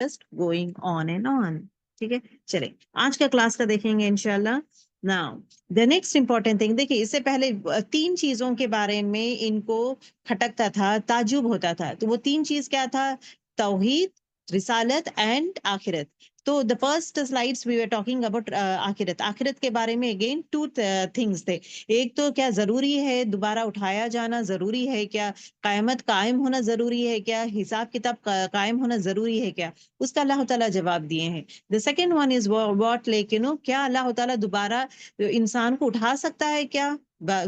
just going on and on. ٹھیک ہے، چلے آج کا کلاس کا دیکھیں گے انشاءاللہ. Now, the next important thing، دیکھیے اس سے پہلے تین چیزوں کے بارے میں ان کو کھٹکتا تھا، تعجب ہوتا تھا. تو وہ تین چیز کیا تھا؟ توحید، رسالت اینڈ آخرت. تو the first slides we were talking about آخرت. آخرت کے بارے میں اگین two things تھے. ایک تو کیا ضروری ہے دوبارہ اٹھایا جانا، ضروری ہے کیا قیامت قائم ہونا، ضروری ہے کیا حساب کتاب قائم ہونا، ضروری ہے کیا. اس کا اللہ تعالیٰ جواب دیے ہیں. The second one is what, لیکن کیا اللہ تعالیٰ دوبارہ انسان کو اٹھا سکتا ہے کیا؟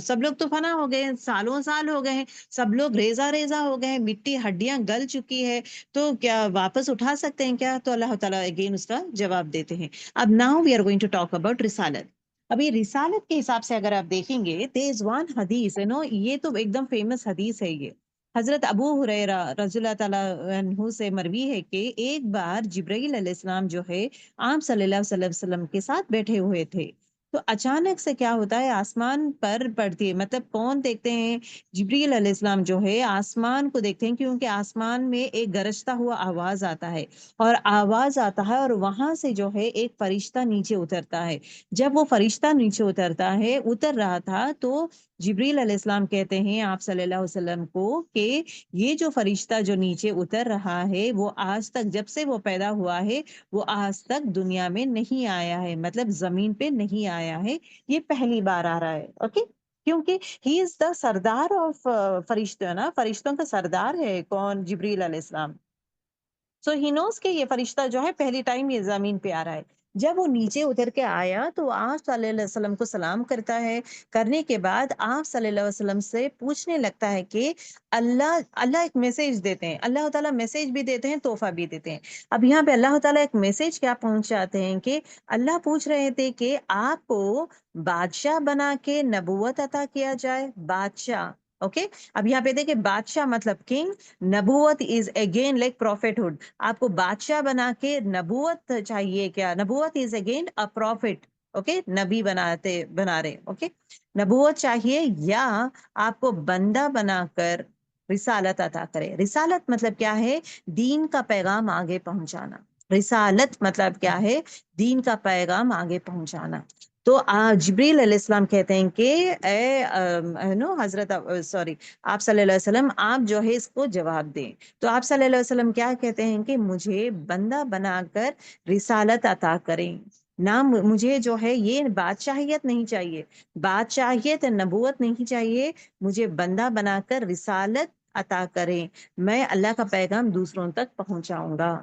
سب لوگ تو فنا ہو گئے ہیں، سالوں سال ہو گئے ہیں، سب لوگ ریزہ ریزہ ہو گئے ہیں، مٹی ہڈیاں گل چکی ہے، تو کیا واپس اٹھا سکتے ہیں کیا؟ تو اللہ تعالیٰ اگین اس کا جواب دیتے ہیں. اب now we are going to talk about رسالت. ابھی رسالت کے حساب سے اگر آپ دیکھیں گے there is one حدیث یہ تو ایک دم فیمس حدیث ہے. یہ حضرت ابو ہریرہ رضی اللہ تعالیٰ عنہ سے مروی ہے کہ ایک بار جبرائیل علیہ السلام جو ہے آپ صلی اللہ علیہ وسلم کے ساتھ بیٹھے ہوئے تھے. تو اچانک سے کیا ہوتا ہے، آسمان پر پڑتی ہے، مطلب کون دیکھتے ہیں؟ جبریل علیہ السلام جو ہے آسمان کو دیکھتے ہیں، کیونکہ آسمان میں ایک گرجتا ہوا آواز آتا ہے، اور آواز آتا ہے اور وہاں سے جو ہے ایک فرشتہ نیچے اترتا ہے. جب وہ فرشتہ نیچے اترتا ہے، اتر رہا تھا، تو جبریل علیہ السلام کہتے ہیں آپ صلی اللہ علیہ وسلم کو کہ یہ جو فرشتہ جو نیچے اتر رہا ہے وہ آج تک جب سے وہ پیدا ہوا ہے وہ آج تک دنیا میں نہیں آیا ہے، مطلب زمین پہ نہیں آیا ہے، یہ پہلی بار آ رہا ہے. اوکے، کیونکہ ہی از دا سردار آف فرشتوں، نا فرشتوں کا سردار ہے کون؟ جبریل علیہ السلام. سو ہی نوز کہ یہ فرشتہ جو ہے پہلی ٹائم یہ زمین پہ آ رہا ہے. جب وہ نیچے اتر کے آیا تو آپ صلی اللہ علیہ وسلم کو سلام کرتا ہے. کرنے کے بعد آپ صلی اللہ علیہ وسلم سے پوچھنے لگتا ہے کہ اللہ ایک میسج دیتے ہیں، اللہ تعالیٰ میسج بھی دیتے ہیں، تحفہ بھی دیتے ہیں. اب یہاں پہ اللہ تعالیٰ ایک میسج کیا پہنچاتے ہیں کہ اللہ پوچھ رہے تھے کہ آپ کو بادشاہ بنا کے نبوت عطا کیا جائے. بادشاہ، اوکے. اب یہاں پہ دیکھیں بادشاہ مطلب کنگ، نبوت is again like prophethood. آپ کو بادشاہ بنا کے نبوت چاہیے کیا؟ نبوت is again a prophet. Okay, نبی بنا رہے. اوکے، نبوت چاہیے، یا آپ کو بندہ بنا کر رسالت عطا کرے. رسالت مطلب کیا ہے؟ دین کا پیغام آگے پہنچانا. رسالت مطلب کیا ہے؟ دین کا پیغام آگے پہنچانا. تو جبریل علیہ السلام کہتے ہیں کہ اے حضرت آپ صلی اللہ علیہ وسلم آپ جو ہے اس کو جواب دیں. تو آپ صلی اللہ علیہ وسلم کیا کہتے ہیں کہ مجھے بندہ بنا کر رسالت عطا کریں. نہ مجھے جو ہے یہ بادشاہیت نہیں چاہیے، بادشاہیت نبوت نہیں چاہیے، مجھے بندہ بنا کر رسالت عطا کریں، میں اللہ کا پیغام دوسروں تک پہنچاؤں گا.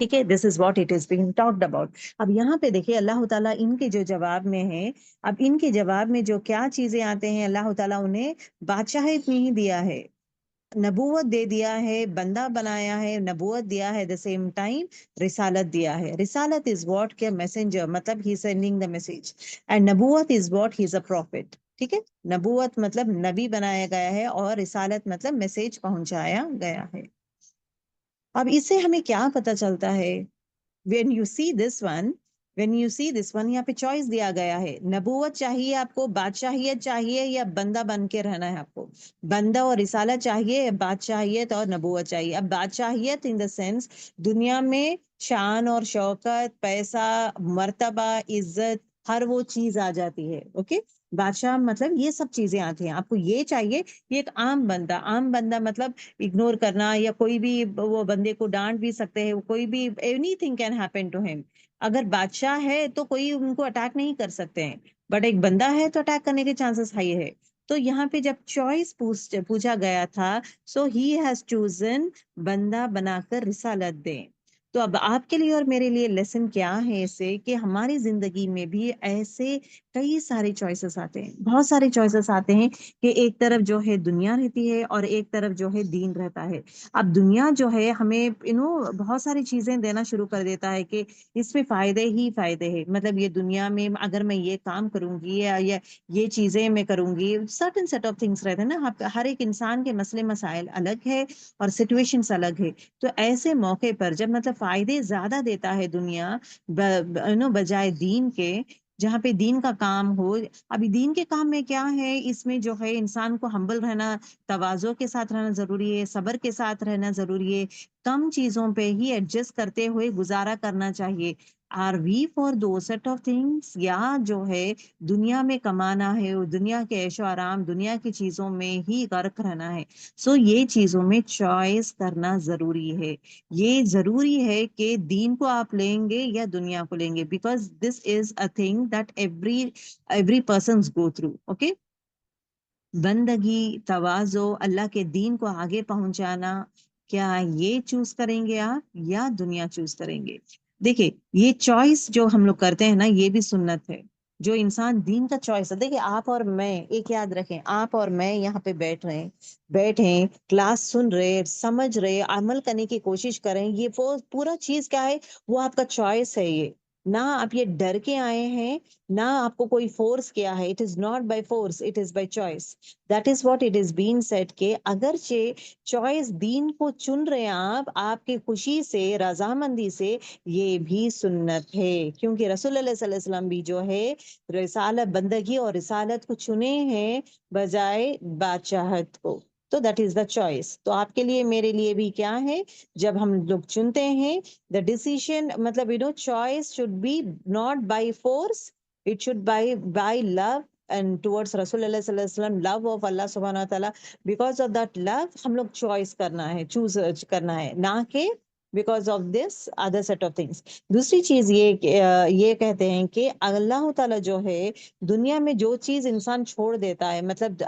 ٹھیک ہے، this is what it is being talked about. اب یہاں پہ دیکھیے اللہ تعالیٰ ان کے جو جواب میں ہے، اب ان کے جواب میں جو کیا چیزیں آتے ہیں، اللہ تعالیٰ انہیں بادشاہیت نہیں دیا ہے، نبوت دے دیا ہے، بندہ بنایا ہے، نبوت دیا ہے، دا سیم ٹائم رسالت دیا ہے. رسالت از واٹ کے میسنجر، مطلب ہی سینڈنگ دا میسج، اینڈ نبوت is what he is a profit. ٹھیک ہے، نبوت مطلب نبی بنایا گیا ہے، اور رسالت مطلب میسج پہنچایا گیا ہے. اب اس سے ہمیں کیا پتہ چلتا ہے؟ when you see this one یہاں پہ چوائس دیا گیا ہے، نبوت چاہیے آپ کو، بادشاہیت چاہیے، یا بندہ بن کے رہنا ہے آپ کو. بندہ اور رسالت چاہیے، بادشاہیت اور نبوت چاہیے. اب بادشاہیت ان دا سینس دنیا میں شان اور شوکت، پیسہ، مرتبہ، عزت، ہر وہ چیز آ جاتی ہے. اوکے، بادشاہ مطلب یہ سب چیزیں آتی ہیں. آپ کو یہ چاہیے، یہ ایک عام بندہ مطلب اگنور کرنا، یا کوئی بھی وہ بندے کو ڈانٹ بھی سکتے ہیں، کوئی بھی anything can happen to ہم. اگر بادشاہ ہے تو کوئی ان کو اٹیک نہیں کر سکتے ہیں، بٹ ایک بندہ ہے تو اٹیک کرنے کے چانسز ہائی ہے. تو یہاں پہ جب چوائس پوچھا گیا تھا، سو ہی ہیز چوزن بندہ بنا کر رسالت دیں. تو اب آپ کے لیے اور میرے لیے لیسن کیا ہے اس سے، کہ ہماری زندگی میں بھی ایسے کئی سارے چوائسز آتے ہیں، بہت سارے چوائسز آتے ہیں، کہ ایک طرف جو ہے دنیا رہتی ہے اور ایک طرف جو ہے دین رہتا ہے. اب دنیا جو ہے ہمیں بہت ساری چیزیں دینا شروع کر دیتا ہے کہ اس میں فائدے ہی فائدے ہیں، مطلب یہ دنیا میں اگر میں یہ کام کروں گی، یا یہ چیزیں میں کروں گی، سرٹن سیٹ آف تھنگس رہتے ہیں نا. ہر ایک انسان کے مسئلے مسائل الگ ہے اور سچویشنز الگ ہے. تو ایسے موقع پر جب مطلب فائدے زیادہ دیتا ہے دنیا بجائے دین کے، جہاں پہ دین کا کام ہو. ابھی دین کے کام میں کیا ہے، اس میں جو ہے انسان کو ہمبل رہنا، تواضع کے ساتھ رہنا ضروری ہے، صبر کے ساتھ رہنا ضروری ہے، कम चीजों पे ही एडजस्ट करते हुए गुजारा करना चाहिए। Are we for those set of things, या जो है दुनिया में कमाना है, और दुनिया के ऐशो आराम, दुनिया की चीजों में ही गर्क रहना है। सो ये चीजों में चॉइस करना जरूरी है। ये जरूरी है कि दीन को आप लेंगे या दुनिया को लेंगे, because this is a thing that every person go through. Okay, बंदगी, तवाज़ो, अल्लाह के दीन को आगे पहुंचाना, क्या ये चूज करेंगे आप या दुनिया चूज करेंगे? देखिए, ये चॉइस जो हम लोग करते हैं ना, ये भी सुन्नत है। जो इंसान दीन का चॉइस है, देखिए आप और मैं, एक याद रखें, आप और मैं यहाँ पे बैठे क्लास सुन रहे, समझ रहे, अमल करने की कोशिश करें, ये वो पूरा चीज क्या है? वो आपका चॉइस है। ये ना आप ये डर के आए हैं, ना आपको कोई फोर्स किया है। It is not by force, it is by choice. That is what it is been said के अगरचे चॉइस दीन को चुन रहे हैं आप आपकी खुशी से, रजामंदी से, ये भी सुन्नत है। क्योंकि रसूल अल्लाह सल्लल्लाहु अलैहि वसल्लम भी जो है रिसालत, बंदगी और रिसालत को चुने हैं बजाय बादशाहत को। तो दैट इज द चॉइस। तो आपके लिए, मेरे लिए भी क्या है, जब हम लोग चुनते हैं, द डिसीजन, मतलब choice should be not by force, it should by love and towards Rasulullah sallallahu alaihi wasallam, love of Allah subhanahu wa ta'ala। because of that love हम लोग चॉइस करना है, चूज करना है, ना कि because of this other set of things. दूसरी चीज ये कहते हैं कि अल्लाह ताला जो है, दुनिया में जो चीज इंसान छोड़ देता है, मतलब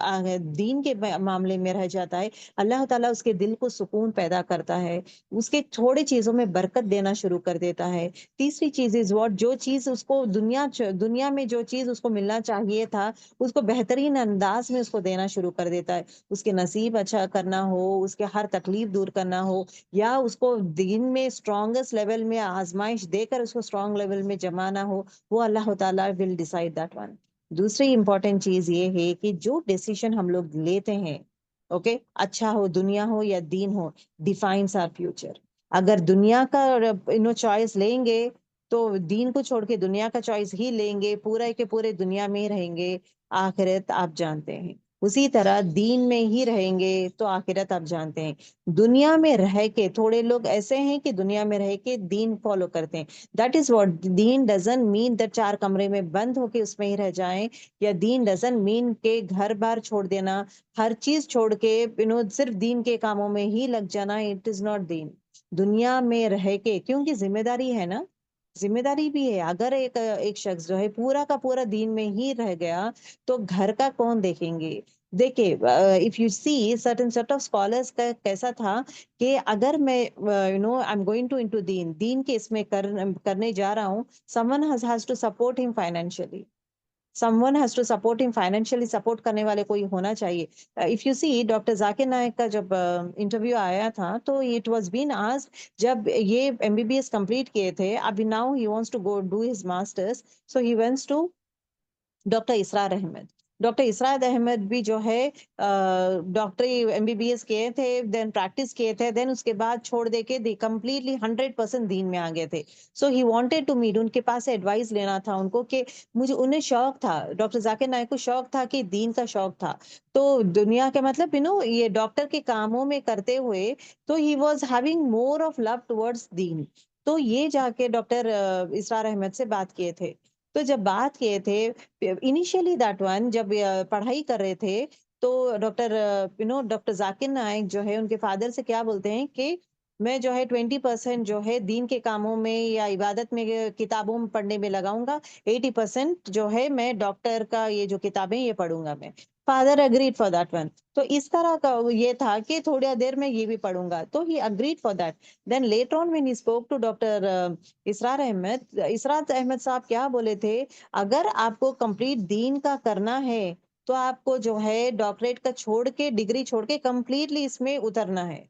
दीन के मामले में रह जाता है, अल्लाह ताला उसके दिल को सुकून पैदा करता है, उसके थोड़े चीजों में बरकत देना शुरू कर देता है। तीसरी चीज इज व्हाट, जो चीज उसको दुनिया में जो चीज उसको मिलना चाहिए था, उसको बेहतरीन अंदाज में उसको देना शुरू कर देता है। उसके नसीब अच्छा करना हो, उसके हर तकलीफ दूर करना हो, या उसको दीन में स्ट्रॉन्गेस्ट लेवल में आजमाइश देकर उसको स्ट्रॉन्ग लेवल में जमाना हो, वो अल्लाह ताला विल डिसाइड दैट वन। दूसरी इंपॉर्टेंट चीज ये है कि जो डिसीजन हम लोग लेते हैं, ओके, अच्छा हो, दुनिया हो या दीन हो, डिफाइंस आवर फ्यूचर। अगर दुनिया का चॉइस लेंगे, तो दीन को छोड़ के दुनिया का चॉइस ही लेंगे, पूरा के पूरे दुनिया में ही रहेंगे, आखिरत आप जानते हैं। उसी तरह दीन में ही रहेंगे तो आखिरत आप जानते हैं। दुनिया में रह के, थोड़े लोग ऐसे हैं कि दुनिया में रह के दीन फॉलो करते हैं। That is what Deen doesn't mean that चार कमरे में बंद होके उसमें ही रह जाएं, या दीन डजंट मीन के घर बार छोड़ देना, हर चीज छोड़ के सिर्फ दीन के कामों में ही लग जाना। इट इज नॉट दीन। दुनिया में रह के, क्योंकि जिम्मेदारी है ना, जिम्मेदारी भी है। अगर एक एक शख्स जो है पूरा का पूरा दीन में ही रह गया, तो घर का कौन देखेंगे? देखिए, if you see certain set of scholars का कैसा था कि अगर मैं I am going to into दीन के इसमें करने जा रहा हूँ, someone has to support him financially, someone has to support him financially, support करने वाले कोई होना चाहिए। If you see doctor Zakir Naik का जब इंटरव्यू आया था, तो इट वाज बीन आस्क्ड, जब ये एमबीबीएस कंप्लीट किए थे, अभी now he wants to go do his masters, so he went to doctor Israr Ahmed. Doctor Israr Ahmed भी जो है डॉक्टरी एमबीबीएस किए थे, देन प्रैक्टिस किए थे, देन उसके बाद छोड़ दे के कंप्लीटली 100% दीन में आ गए थे। सो ही वांटेड टू मीट, उनके पास से एडवाइस लेना था उनको, कि मुझे, उन्हें शौक था, डॉक्टर जाकिर नायक को शौक था, कि दीन का शौक था, तो दुनिया के मतलब ये डॉक्टर के कामों में करते हुए, तो he was having more of love towards दीन। तो ये जाके डॉक्टर इसरार अहमद से बात किए थे। तो जब बात किए थे, इनिशियली दैट वन, जब पढ़ाई कर रहे थे, तो डॉक्टर जाकिर नाइक जो है, उनके फादर से क्या बोलते हैं कि मैं जो है 20% जो है दीन के कामों में या इबादत में, किताबों में पढ़ने में लगाऊंगा, 80% जो है मैं डॉक्टर का ये जो किताबें ये पढ़ूंगा मैं। Father agreed for that one. तो इस तरह का ये था कि थोड़ी देर में ये भी पढ़ूंगा, तो he agreed for that. Then later on when he spoke to doctor Israr Ahmed sahab क्या बोले थे, अगर आपको कंप्लीट दीन का करना है, तो आपको जो है डॉक्टरेट का छोड़ के, डिग्री छोड़ के कंप्लीटली इसमें उतरना है,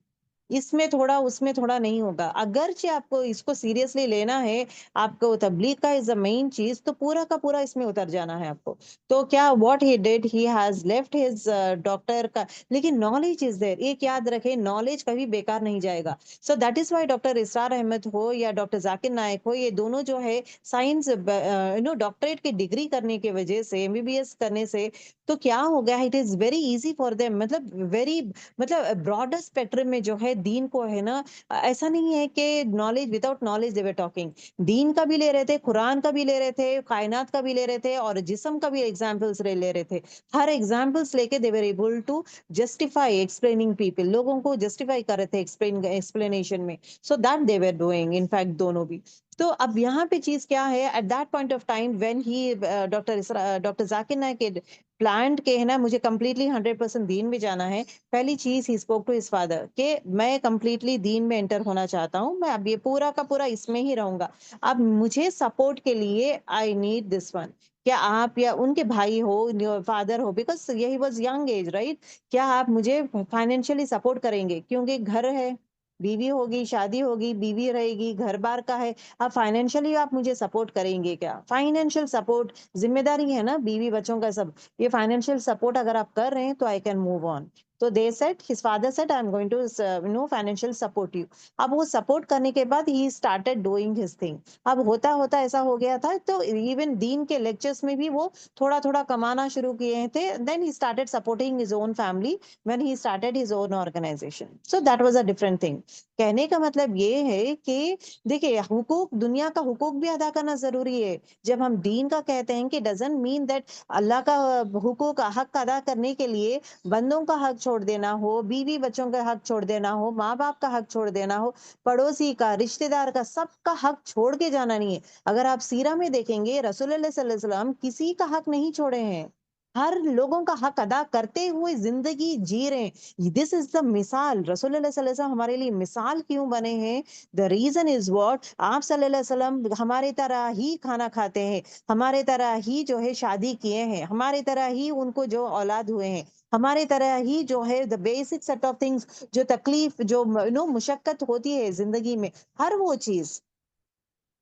इसमें थोड़ा उसमें थोड़ा नहीं होगा। अगरचे आपको इसको सीरियसली लेना है, आपको तबलीग का इज द मेन चीज, तो पूरा का पूरा इसमें उतर जाना है आपको। तो क्या what he did, he has left his doctor का, लेकिन नॉलेज इज देयर, एक याद रखे, नॉलेज कभी बेकार नहीं जाएगा। So that is why doctor Israr Ahmed हो या डॉक्टर जाकिर नायक हो, ये दोनों जो है साइंस डॉक्टरेट की डिग्री करने की वजह से, एमबीबीएस करने से, तो क्या हो गया, it is very easy for them, मतलब वेरी, मतलब ब्रॉडर स्पेक्ट्रम में जो है दीन को है ना, ऐसा नहीं है कि knowledge without knowledge they were talking, दीन का भी ले रहे थे, कुरान का भी ले रहे थे, कायनात का भी ले रहे थे और जिस्म का भी एग्जाम्पल्स ले रहे थे। हर एग्जाम्पल्स लेके they were able to justify explaining people, लोगों को जस्टिफाई कर रहे थे एक्सप्लेनेशन में। So that they were doing in fact दोनों भी। तो अब यहाँ पे चीज क्या है, at that point of time when he doctor Zakir Naik plant के है ना, मुझे कंप्लीटली 100% दीन में जाना है। पहली चीज he spoke to his father कि मैं कंप्लीटली दीन में एंटर होना चाहता हूँ, मैं अब ये पूरा का पूरा इसमें ही रहूंगा। अब मुझे सपोर्ट के लिए आई नीड दिस वन। क्या आप या उनके भाई हो, फादर हो, बिकॉज ये वॉज यंग एज राइट, क्या आप मुझे फाइनेंशियली सपोर्ट करेंगे? क्योंकि घर है, बीवी होगी, शादी होगी, बीवी रहेगी, घर बार का है। अब फाइनेंशियली आप मुझे सपोर्ट करेंगे क्या? फाइनेंशियल सपोर्ट जिम्मेदारी है ना, बीवी बच्चों का सब, ये फाइनेंशियल सपोर्ट अगर आप कर रहे हैं तो आई कैन मूव ऑन। तो they said, his father said, I am going to financial support you. अब वो सपोर्ट करने के बाद he started doing his thing. अब होता होता ऐसा हो गया था, तो इवन दीन के लेक्चर्स में भी वो थोड़ा थोड़ा कमाना शुरू किए थे। Then he started supporting his own family when he started his own organisation. So that was a different thing. कहने का मतलब ये है कि देखिए, हुकूक, दुनिया का हुकूक भी अदा करना जरूरी है। जब हम दीन का कहते हैं कि डजंट मीन दैट अल्लाह का हुकूक हक अदा करने के लिए बंदों का हक छोड़ देना हो, बीवी बच्चों का हक छोड़ देना हो, माँ बाप का हक छोड़ देना हो, पड़ोसी का, रिश्तेदार का, सबका हक छोड़ के जाना नहीं है। अगर आप सीरा में देखेंगे, रसूलुल्लाह सल्लल्लाहु अलैहि वसल्लम किसी का हक नहीं छोड़े हैं, हर लोगों का हक अदा करते हुए जिंदगी जी रहे हैं। दिस इज द मिसाल, रसूलुल्लाह सल्लल्लाहु अलैहि वसल्लम हमारे लिए मिसाल क्यों बने हैं? द रीजन इज व्हाट, आप सल्लल्लाहु अलैहि वसल्लम हमारे तरह ही खाना खाते हैं, हमारे तरह ही जो है शादी किए हैं, हमारे तरह ही उनको जो औलाद हुए हैं, हमारे तरह ही जो है the basic set of things, जो तकलीफ, जो मुशक्कत होती है जिंदगी में, हर वो चीज,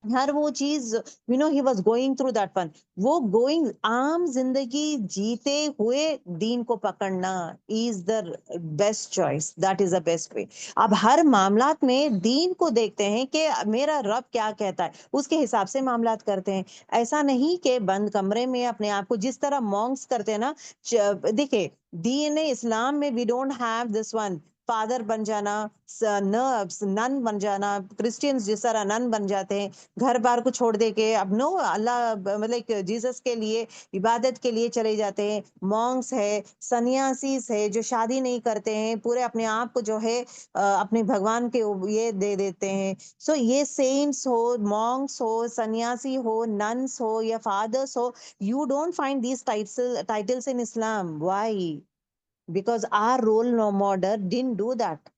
हर वो चीज, he was going through that one. वो गोइंग, आम जिंदगी जीते हुए दीन को पकड़ना is the best choice, that is the best way. अब हर मामलात में दीन को देखते हैं कि मेरा रब क्या कहता है, उसके हिसाब से मामलात करते हैं। ऐसा नहीं कि बंद कमरे में अपने आप को जिस तरह मॉन्क्स करते हैं ना। देखिए, दीन इस्लाम में we don't have this one, father बन जाना, नन बन जाना, क्रिश्चियंस जिस तरह नन बन जाते हैं, घर बार को छोड़ दे के, अब नो, अल्लाह मतलब जीसस के लिए इबादत के लिए चले जाते हैं। मॉन्क्स है, सन्यासीस है, जो शादी नहीं करते हैं, पूरे अपने आप को जो है अपने भगवान के ये दे देते हैं। सो ये सेंट्स हो, मॉन्क्स हो, सन्यासी हो, नन्स हो या फादर्स हो, you don't find these titles in Islam. Why? Because our role model didn't do that.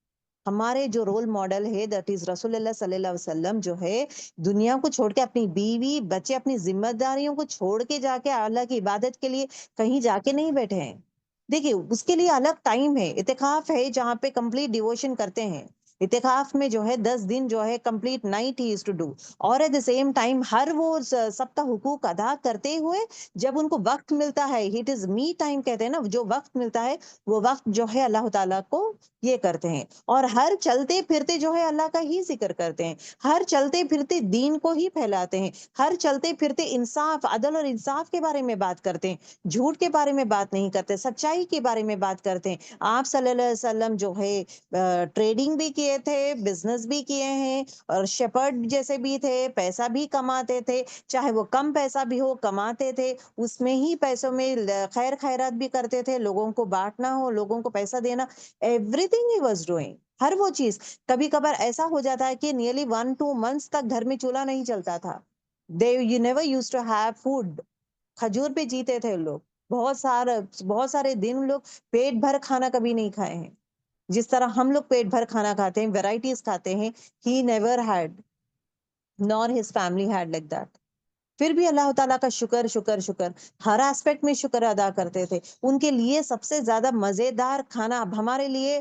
हमारे जो रोल मॉडल है दैट इज रसूलुल्लाह सल्लल्लाहु अलैहि वसल्लम, जो है दुनिया को छोड़ के, अपनी बीवी बच्चे, अपनी जिम्मेदारियों को छोड़ के जाके अल्लाह की इबादत के लिए कहीं जाके नहीं बैठे हैं। देखिए, उसके लिए अलग टाइम है, इतिकाफ है जहाँ पे कंप्लीट डिवोशन करते हैं। इतिकाफ में जो है 10 दिन जो है complete night he is to do. और एट द सेम टाइम हर वो सबका हुकूक अदा करते हुए, जब उनको वक्त मिलता है, इट इज मी टाइम कहते हैं ना, जो वक्त मिलता है वो वक्त जो है अल्लाह ताला को ये करते हैं। और हर चलते फिरते जो है अल्लाह का ही जिक्र करते हैं, हर चलते फिरते दीन को ही फैलाते हैं, हर चलते फिरते इंसाफ, अदल और इंसाफ के बारे में बात करते हैं, झूठ के बारे में बात नहीं करते, सच्चाई के बारे में बात करते हैं। आप सल्लल्लाहु अलैहि वसल्लम जो है ट्रेडिंग भी किए थे, बिजनेस भी किए हैं, और शेपर्ड जैसे भी थे, पैसा भी कमाते थे, चाहे वो कम पैसा भी हो कमाते थे, उसमें ही पैसों में खैर खैरात भी करते थे, लोगों को बांटना हो, लोगों को पैसा देना, एवरीथिंग ही वाज डूइंग, हर वो चीज। कभी कभार ऐसा हो जाता है कि नियरली 1-2 मंथ्स तक घर में चूल्हा नहीं चलता था। They you never use to have food, खजूर पे जीते थे लोग। बहुत सारे दिन लोग पेट भर खाना कभी नहीं खाए हैं, जिस तरह हम लोग पेट भर खाना खाते हैं, वेराइटीज खाते हैं। He never had, nor his family had like that. फिर भी अल्लाह ताला का शुक्र शुक्र शुक्र, हर एस्पेक्ट में शुक्र अदा करते थे। उनके लिए सबसे ज्यादा मजेदार खाना, अब हमारे लिए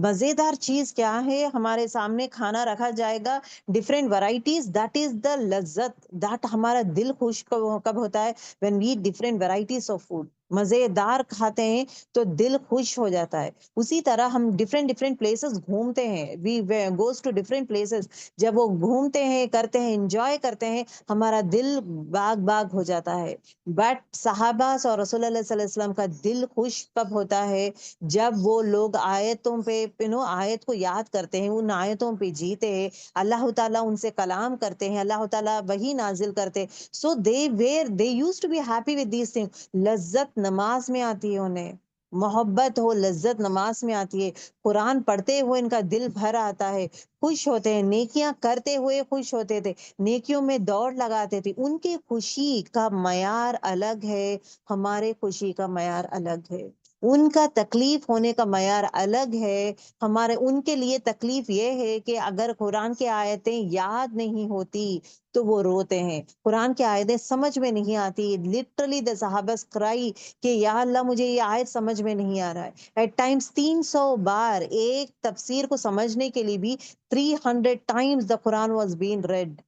मजेदार चीज क्या है? हमारे सामने खाना रखा जाएगा, different varieties, that is the लज्जत, दैट हमारा दिल खुश कब कब होता है? When we eat different varieties of food. مزیدار کھاتے ہیں تو دل خوش ہو جاتا ہے. اسی طرح ہم ڈفرینٹ ڈفرینٹ پلیسز گھومتے ہیں, v goes to different places, جب وہ گھومتے ہیں, کرتے ہیں, انجوائے کرتے ہیں, ہمارا دل باغ باغ ہو جاتا ہے. بٹ صحابہ اور رسول اللہ صلی اللہ علیہ وسلم کا دل خوش کب ہوتا ہے؟ جب وہ لوگ آیتوں پہ آیت کو یاد کرتے ہیں, ان آیتوں پہ جیتے ہیں, اللہ تعالیٰ ان سے کلام کرتے ہیں, اللہ تعالیٰ وہی نازل کرتے. سو they used to be happy with these things. لذت نماز میں آتی ہے انہیں, محبت ہو, لذت نماز میں آتی ہے. قرآن پڑھتے ہوئے ان کا دل بھر آتا ہے, خوش ہوتے ہیں, نیکیاں کرتے ہوئے خوش ہوتے تھے, نیکیوں میں دوڑ لگاتے تھے. ان کی خوشی کا معیار الگ ہے, ہمارے خوشی کا معیار الگ ہے. ان کا تکلیف ہونے کا معیار الگ ہے. ان کے لیے تکلیف یہ ہے کہ اگر قرآن کی آیتیں یاد نہیں ہوتی تو وہ روتے ہیں, قرآن کی آیتیں سمجھ میں نہیں آتی. لٹرلی the صحابہ cry کہ یا اللہ مجھے یہ آیت سمجھ میں نہیں آ رہا ہے. ایٹ ٹائمز 300 بار ایک تفسیر کو سمجھنے کے لیے بھی 300 times the Quran was being read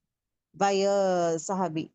by a صحابی.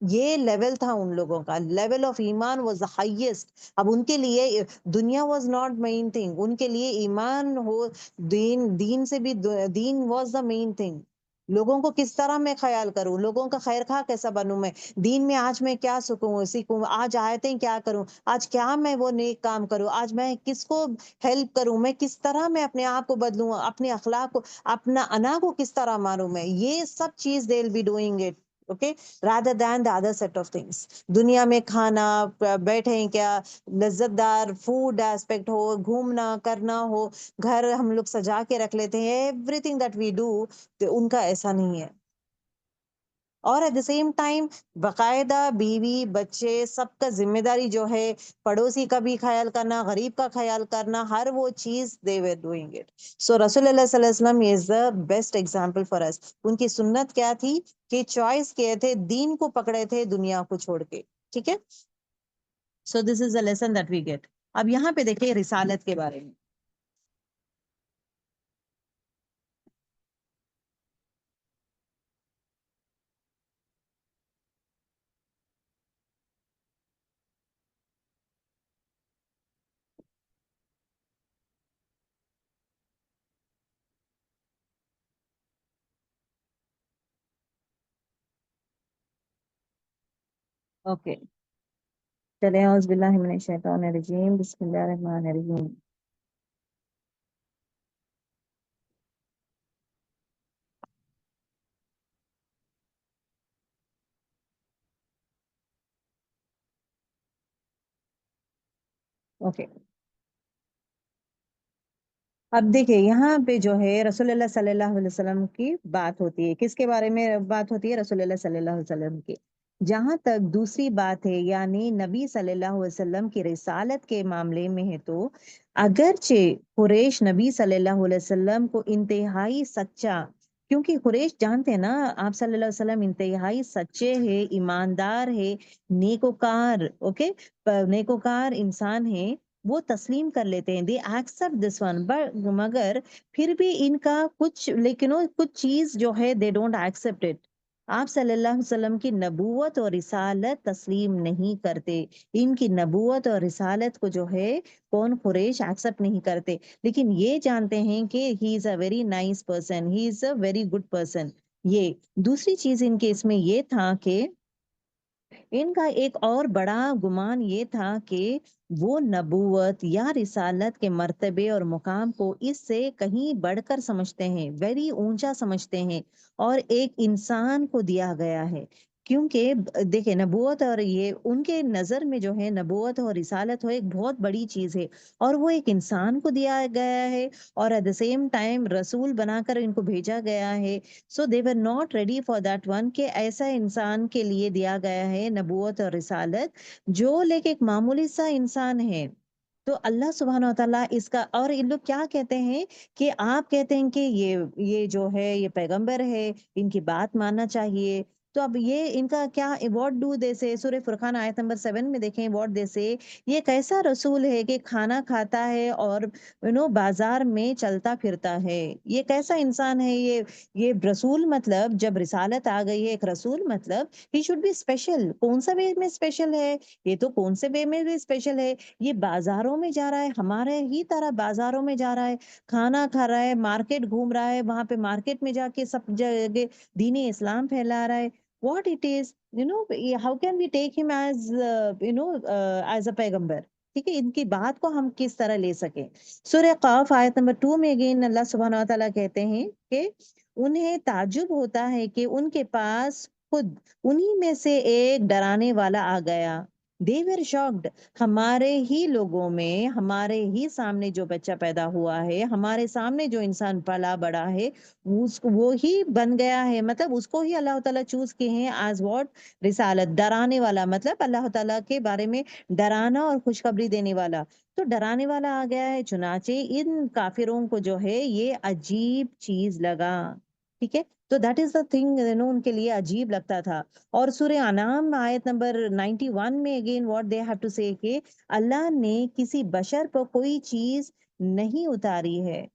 یہ لیول تھا ان لوگوں کا, لیول آف ایمان واز دا ہائیسٹ. اب ان کے لیے دنیا واز ناٹ مین تھنگ, ان کے لیے ایمان ہو, دین سے بھی, then was the main thing. لوگوں کو کس طرح میں خیال کروں, لوگوں کا خیر خواہ کیسا بنوں میں, دین میں آج میں کیا سیکھوں, آج آیتیں کیا کروں, آج کیا میں وہ نیک کام کروں, آج میں کس کو ہیلپ کروں, میں کس طرح میں اپنے آپ کو بدلوں, اپنے اخلاق کو, اپنا انا کو کس طرح ماروں میں. یہ سب چیز they will be doing it, okay, rather than the other set of things. دنیا میں کھانا, بیٹھیں کیا, لذت دار فوڈ ایسپیکٹ ہو, گھومنا کرنا ہو, گھر ہم لوگ سجا کے رکھ لیتے ہیں, everything that we do, ان کا ایسا نہیں ہے. اور ایٹ دا سیم ٹائم باقاعدہ بیوی بچے سب کا ذمہ داری جو ہے, پڑوسی کا بھی خیال کرنا, غریب کا خیال کرنا, ہر وہ چیز they were doing it. سو رسول اللہ صلی اللہ علیہ وسلم is the best example for us. ان کی سنت کیا تھی کہ چوائس کیے تھے, دین کو پکڑے تھے دنیا کو چھوڑ کے. ٹھیک ہے, سو دس از a lesson that we get. اب یہاں پہ دیکھیں رسالت کے بارے میں. اوکے, چلے اعوذ باللہ من الشیطان الرجیم, بسم اللہ الرحمن الرحیم. اوکے, اب دیکھیں یہاں پہ جو ہے رسول اللہ صلی اللہ علیہ وسلم کی بات ہوتی ہے. کس کے بارے میں بات ہوتی ہے؟ رسول اللہ صلی اللہ علیہ وسلم کی. جہاں تک دوسری بات ہے یعنی نبی صلی اللہ علیہ وسلم کی رسالت کے معاملے میں ہے, تو اگرچہ قریش نبی صلی اللہ علیہ وسلم کو انتہائی سچا, کیونکہ قریش جانتے ہیں نا آپ صلی اللہ علیہ وسلم انتہائی سچے ہیں, ایماندار ہے, نیکوکار, اوکے, نیکوکار انسان ہے, وہ تسلیم کر لیتے ہیں, دے ایکسپٹ دس ون. مگر پھر بھی ان کا کچھ, لیکن کچھ چیز جو ہے دے ڈونٹ ایکسپٹ اٹ. آپ صلی اللہ علیہ وسلم کی نبوت اور رسالت تسلیم نہیں کرتے. ان کی نبوت اور رسالت کو جو ہے کون, قریش ایکسپٹ نہیں کرتے. لیکن یہ جانتے ہیں کہ he is a very nice person, he is a very good person. یہ دوسری چیز ان کے اس میں یہ تھا کہ ان کا ایک اور بڑا گمان یہ تھا کہ وہ نبوت یا رسالت کے مرتبے اور مقام کو اس سے کہیں بڑھ کر سمجھتے ہیں, ویری اونچا سمجھتے ہیں, اور ایک انسان کو دیا گیا ہے. کیونکہ دیکھیں نبوت اور یہ ان کے نظر میں جو ہے نبوت اور رسالت ہو ایک بہت بڑی چیز ہے, اور وہ ایک انسان کو دیا گیا ہے, اور ایٹ دا سیم ٹائم رسول بنا کر ان کو بھیجا گیا ہے. So they were not ready for that one کہ ایسا انسان کے لیے دیا گیا ہے نبوت اور رسالت جو لیکن ایک معمولی سا انسان ہے. تو اللہ سبحانہ و تعالیٰ اس کا, اور ان لوگ کیا کہتے ہیں کہ آپ کہتے ہیں کہ یہ جو ہے یہ پیغمبر ہے, ان کی بات ماننا چاہیے. تو اب یہ ان کا کیا واٹ ڈو دے سے، سورہ فرقان آیت نمبر 7 میں دیکھیں واٹ دے سے، یہ کیسا رسول ہے کہ کھانا کھاتا ہے اور بازار میں چلتا پھرتا ہے، یہ کیسا انسان ہے یہ رسول مطلب جب رسالت آ گئی ہے ایک رسول مطلب ہی شوڈ بی اسپیشل، کون سا وے میں اسپیشل ہے، یہ تو کون سے وے میں بھی اسپیشل ہے، یہ بازاروں میں جا رہا ہے، ہمارے ہی طرح بازاروں میں جا رہا ہے، کھانا کھا رہا ہے، مارکیٹ گھوم رہا ہے، وہاں پہ مارکیٹ میں جا کے سب جگہ دین اسلام پھیلا رہا ہے. what it is, how can we take him as as a پیغمبر؟ ٹھیک ہے، ان کی بات کو ہم کس طرح لے سکیں. سورہ قاف آیت نمبر 2 میں اگین اللہ سبحانہ و تعالیٰ کہتے ہیں کہ انہیں تعجب ہوتا ہے کہ ان کے پاس خود انہی میں سے ایک ڈرانے والا آ گیا. they were shocked، ہمارے ہی لوگوں میں ہمارے ہی سامنے جو بچہ پیدا ہوا ہے، ہمارے سامنے جو انسان پلا بڑا ہے، وہ ہی بن گیا ہے، مطلب اس کو ہی اللہ تعالیٰ چوز کیے ہیں ایز واٹ، رسالت، ڈرانے والا، مطلب اللہ تعالیٰ کے بارے میں ڈرانا اور خوشخبری دینے والا. تو ڈرانے والا آ گیا ہے، چنانچہ ان کافروں کو جو ہے یہ عجیب چیز لگا. ٹھیک ہے، تو دیٹ از دا تھنگ، ان کے لیے عجیب لگتا تھا. اور سورہ انعام آیت نمبر 91 میں again what they have to say کہ اللہ نے کسی بشر پر کوئی چیز نہیں اتاری ہے.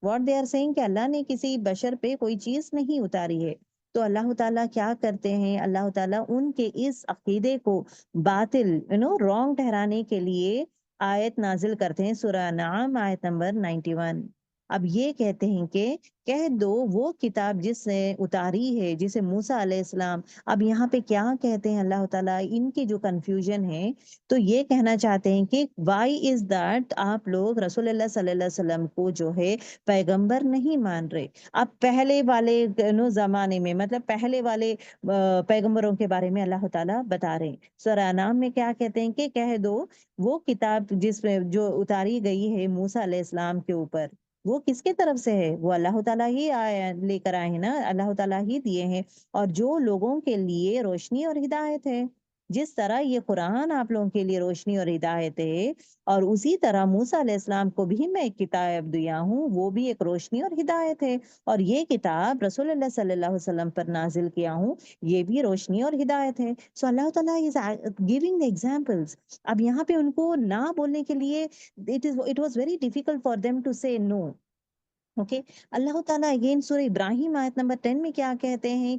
واٹ دے آر سیئنگ کہ اللہ نے کسی بشر پہ کوئی چیز نہیں اتاری ہے. تو اللہ تعالیٰ کیا کرتے ہیں، اللہ تعالیٰ ان کے اس عقیدے کو باطل رانگ ٹھہرانے کے لیے آیت نازل کرتے ہیں، سورہ انعام آیت نمبر 91. اب یہ کہتے ہیں کہ کہہ دو وہ کتاب جس نے اتاری ہے، جسے موسیٰ علیہ السلام. اب یہاں پہ کیا کہتے ہیں اللہ تعالیٰ، ان کی جو کنفیوژن ہے، تو یہ کہنا چاہتے ہیں کہ وائی از دیٹ آپ لوگ رسول اللہ صلی اللہ علیہ وسلم کو جو ہے پیغمبر نہیں مان رہے. اب پہلے والے زمانے میں، مطلب پہلے والے پیغمبروں کے بارے میں اللہ تعالیٰ بتا رہے ہیں. سورہ انعام میں کیا کہتے ہیں کہ کہہ دو وہ کتاب جس میں جو اتاری گئی ہے موسیٰ علیہ السلام کے اوپر، وہ کس کے طرف سے ہے، وہ اللہ تعالیٰ ہی لے کر آئے ہیں نا، اللہ تعالیٰ ہی دیے ہیں، اور جو لوگوں کے لیے روشنی اور ہدایت ہے. جس طرح یہ قرآن آپ لوگوں کے لیے روشنی اور ہدایت ہے، اور اسی طرح موسیٰ علیہ السلام کو بھی میں ایک کتاب دیا ہوں، وہ بھی ایک روشنی اور ہدایت ہے، اور یہ کتاب رسول اللہ صلی اللہ علیہ وسلم پر نازل کیا ہوں، یہ بھی روشنی اور ہدایت ہے. سو اللہ تعالیٰ از گیونگ the examples. اب یہاں پہ ان کو نہ بولنے کے لیے it was very difficult for them to say no. Okay, Allah تعالیٰ اگین سورہ ابراہیم آیت نمبر 10 میں کیا کہتے ہیں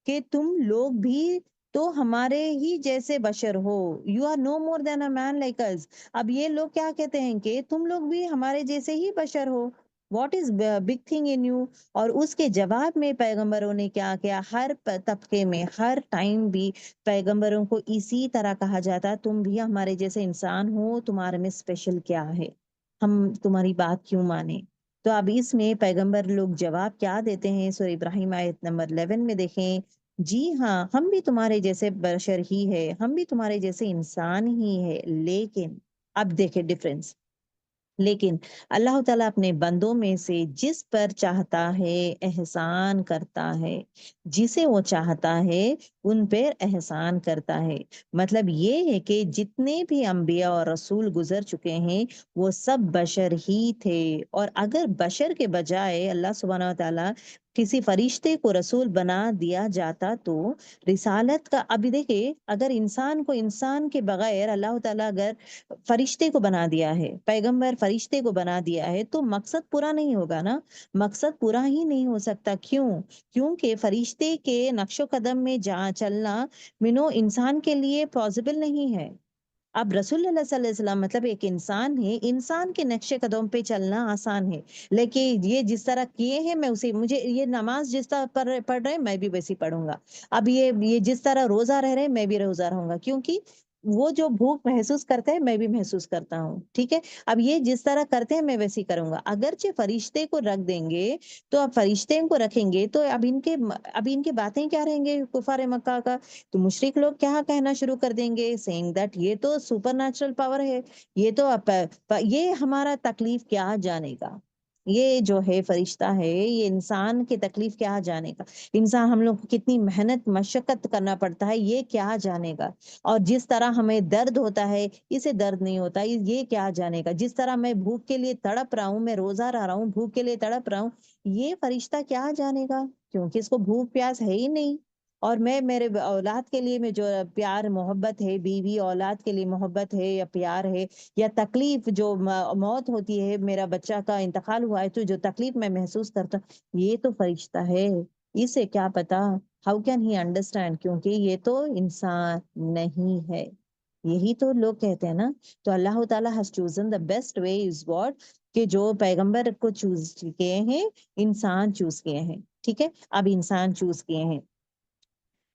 کہ تم لوگ بھی تو ہمارے ہی جیسے بشر ہو، you are no more than a man like us. اب یہ لوگ کیا کہتے ہیں کہ تم لوگ بھی ہمارے جیسے ہی بشر ہو، what is big thing in you. اور اس کے جواب میں پیغمبروں نے کیا کیا، ہر طبقے میں ہر ٹائم بھی پیغمبروں کو اسی طرح کہا جاتا، تم بھی ہمارے جیسے انسان ہو، تمہارے میں اسپیشل کیا ہے، ہم تمہاری بات کیوں مانیں. تو اب اس میں پیغمبر لوگ جواب کیا دیتے ہیں، سورہ ابراہیم آیت نمبر 11 میں دیکھیں، جی ہاں ہم بھی تمہارے جیسے بشر ہی ہے، ہم بھی تمہارے جیسے انسان ہی ہے، لیکن اب دیکھیں ڈفرنس، لیکن اللہ تعالیٰ اپنے بندوں میں سے جس پر چاہتا ہے احسان کرتا ہے، جسے وہ چاہتا ہے ان پر احسان کرتا ہے. مطلب یہ ہے کہ جتنے بھی انبیاء اور رسول گزر چکے ہیں وہ سب بشر ہی تھے، اور اگر بشر کے بجائے اللہ سبحانہ و تعالیٰ کسی فرشتے کو رسول بنا دیا جاتا تو رسالت کا، ابھی دیکھیں اگر انسان کو انسان کے بغیر اللہ تعالیٰ اگر فرشتے کو بنا دیا ہے، پیغمبر فرشتے کو بنا دیا ہے، تو مقصد پورا نہیں ہوگا نا، مقصد پورا ہی نہیں ہو سکتا. کیونکہ فرشتے کے نقش و قدم میں چلنا انسان کے لیے پاسبل نہیں ہے. اب رسول اللہ صلی اللہ علیہ وسلم مطلب ایک انسان ہے، انسان کے نقش قدم پہ چلنا آسان ہے، لیکن یہ جس طرح کیے ہیں میں مجھے یہ نماز جس طرح پڑھ رہے ہیں میں بھی ویسی پڑھوں گا. اب یہ جس طرح روزہ رہ رہے ہیں میں بھی روزہ رہوں گا، کیونکہ وہ جو بھوک محسوس کرتے ہیں میں بھی محسوس کرتا ہوں. ٹھیک ہے، اب یہ جس طرح کرتے ہیں میں ویسی کروں گا. اگرچہ فرشتے کو رکھ دیں گے تو اب فرشتے کو رکھیں گے تو اب ان کے باتیں کیا رہیں گے کفار مکہ کا، تو مشرک لوگ کیا کہنا شروع کر دیں گے، سینگ دیٹ یہ تو سپر نیچرل پاور ہے، یہ تو یہ ہمارا تکلیف کیا جانے گا، یہ جو ہے فرشتہ ہے یہ انسان کی تکلیف کیا جانے گا، انسان ہم لوگ کو کتنی محنت مشقت کرنا پڑتا ہے یہ کیا جانے گا، اور جس طرح ہمیں درد ہوتا ہے اسے درد نہیں ہوتا یہ کیا جانے گا، جس طرح میں بھوک کے لیے تڑپ رہا ہوں، میں روزہ رہ رہا ہوں بھوک کے لیے تڑپ رہا ہوں، یہ فرشتہ کیا جانے گا. کیونکہ اس کو بھوک پیاس ہے ہی نہیں. اور میں میرے اولاد کے لیے میں جو پیار محبت ہے، بیوی اولاد کے لیے محبت ہے یا پیار ہے، یا تکلیف جو موت ہوتی ہے، میرا بچہ کا انتقال ہوا ہے تو جو تکلیف میں محسوس کرتا ہوں، یہ تو فرشتہ ہے. اسے کیا پتا، ہاؤ کین ہی انڈرسٹینڈ، کیونکہ یہ تو انسان نہیں ہے. یہی تو لوگ کہتے ہیں نا. تو اللہ تعالیٰ has chosen the best way is what, کہ جو پیغمبر کو چوز کیے ہیں، انسان چوز کیے ہیں. ٹھیک ہے، اب انسان چوز کیے ہیں.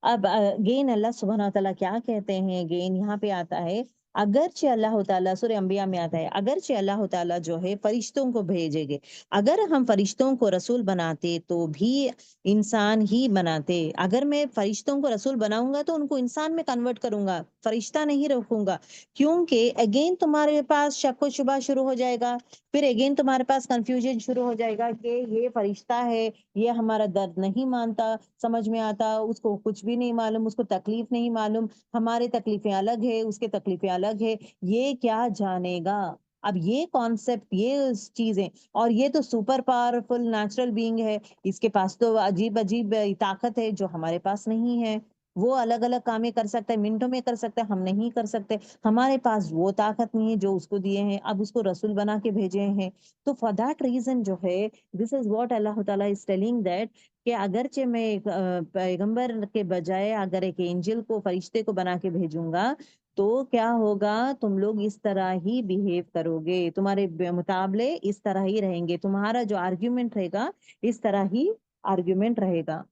اب اگین اللہ سبحانہ و تعالیٰ کیا کہتے ہیں، اگین یہاں پہ آتا ہے، اگرچہ اللہ تعالیٰ سورہ انبیاء میں آتا ہے، اگرچہ اللہ تعالیٰ جو ہے فرشتوں کو بھیجے گے، اگر ہم فرشتوں کو رسول بناتے تو بھی انسان ہی بناتے. اگر میں فرشتوں کو رسول بناؤں گا تو ان کو انسان میں کنورٹ کروں گا، فرشتہ نہیں رکھوں گا. کیونکہ اگین تمہارے پاس شک و شبہ شروع ہو جائے گا، پھر اگین تمہارے پاس کنفیوژن شروع ہو جائے گا کہ یہ فرشتہ ہے، یہ ہمارا درد نہیں مانتا، سمجھ میں آتا، اس کو کچھ بھی نہیں معلوم، اس کو تکلیف نہیں معلوم، ہمارے تکلیفیں الگ ہے، اس کے تکلیفیں الگ ہے، یہ کیا جانے گا. اب یہ کانسیپٹ، یہ چیزیں، اور یہ تو سپر پاورفل نیچرل بینگ ہے، اس کے پاس تو عجیب عجیب طاقت ہے جو ہمارے پاس نہیں ہے. وہ الگ الگ کامیں کر سکتا ہے، منٹوں میں کر سکتا ہے، ہم نہیں کر سکتے. ہمارے پاس وہ طاقت نہیں ہے جو اس کو دیے ہیں، اب اس کو رسول بنا کے بھیجے ہیں. تو فار دیٹ ریزن جو ہے، دس از واٹ اللہ تعالیٰ از ٹیلنگ دیٹ، کہ اگرچہ میں ایک پیغمبر کے بجائے اگر ایک اینجل کو، فرشتے کو بنا کے بھیجوں گا، تو کیا ہوگا، تم لوگ اس طرح ہی بیہیو کرو گے، تمہارے مقابلے اس طرح ہی رہیں گے، تمہارا جو آرگیومنٹ رہے گا اس طرح ہی آرگیومنٹ رہے گا.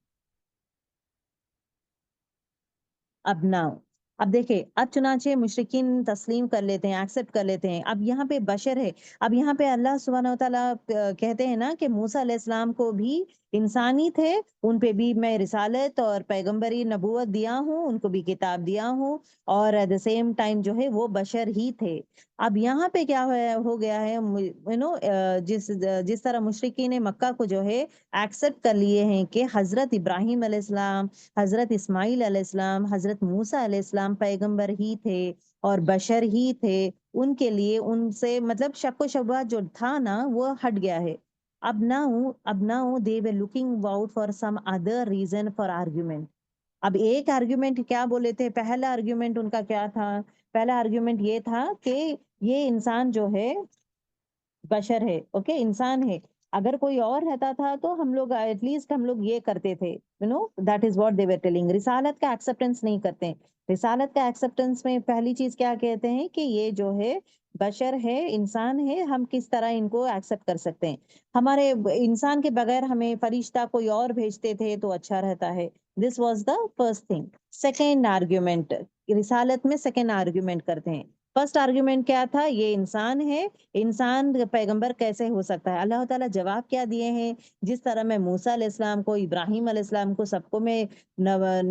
اب نہ، اب دیکھیں، اب چنانچہ مشرکین تسلیم کر لیتے ہیں، ایکسپٹ کر لیتے ہیں. اب یہاں پہ بشر ہے، اب یہاں پہ اللہ سبحانہ و تعالیٰ کہتے ہیں نا کہ موسیٰ علیہ السلام کو بھی انسانی تھے، ان پہ بھی میں رسالت اور پیغمبری نبوت دیا ہوں، ان کو بھی کتاب دیا ہوں، اور ایٹ دا سیم ٹائم جو ہے وہ بشر ہی تھے. اب یہاں پہ کیا ہو گیا ہے، جس جس طرح مشرکین مکہ کو جو ہے ایکسپٹ کر لیے ہیں کہ حضرت ابراہیم علیہ السلام، حضرت اسماعیل علیہ السلام، حضرت موسیٰ علیہ السلام پیغمبر ہی تھے اور بشر ہی تھے، ان کے لیے ان سے مطلب شک و شبہ جو تھا نا وہ ہٹ گیا ہے. اب now they were looking out for some other reason for argument. اب ایک آرگیومنٹ کیا بولے تھے، پہلا آرگیومنٹ ان کا کیا تھا، پہلا آرگیومنٹ یہ تھا کہ یہ انسان جو ہے بشر ہے، اوکے، انسان ہے. اگر کوئی اور رہتا تھا تو ہم لوگ ایٹ لیسٹ ہم لوگ یہ کرتے تھے، that is what they were telling. رسالت کا ایکسپٹینس نہیں کرتے ہیں. رسالت کا ایکسپٹینس میں پہلی چیز کیا کہتے ہیں کہ یہ جو ہے بشر ہے، انسان ہے، ہم کس طرح ان کو ایکسپٹ کر سکتے ہیں. ہمارے انسان کے بغیر ہمیں فرشتہ کوئی اور بھیجتے تھے تو اچھا رہتا ہے. This was the first thing. Second argument, رسالت میں سیکنڈ آرگیومنٹ کرتے ہیں. فرسٹ آرگیومنٹ کیا تھا، یہ انسان ہے، انسان پیغمبر کیسے ہو سکتا ہے. اللہ تعالیٰ جواب کیا دیے ہیں، جس طرح میں موسیٰ علیہ السلام کو، ابراہیم علیہ السلام کو، سب کو میں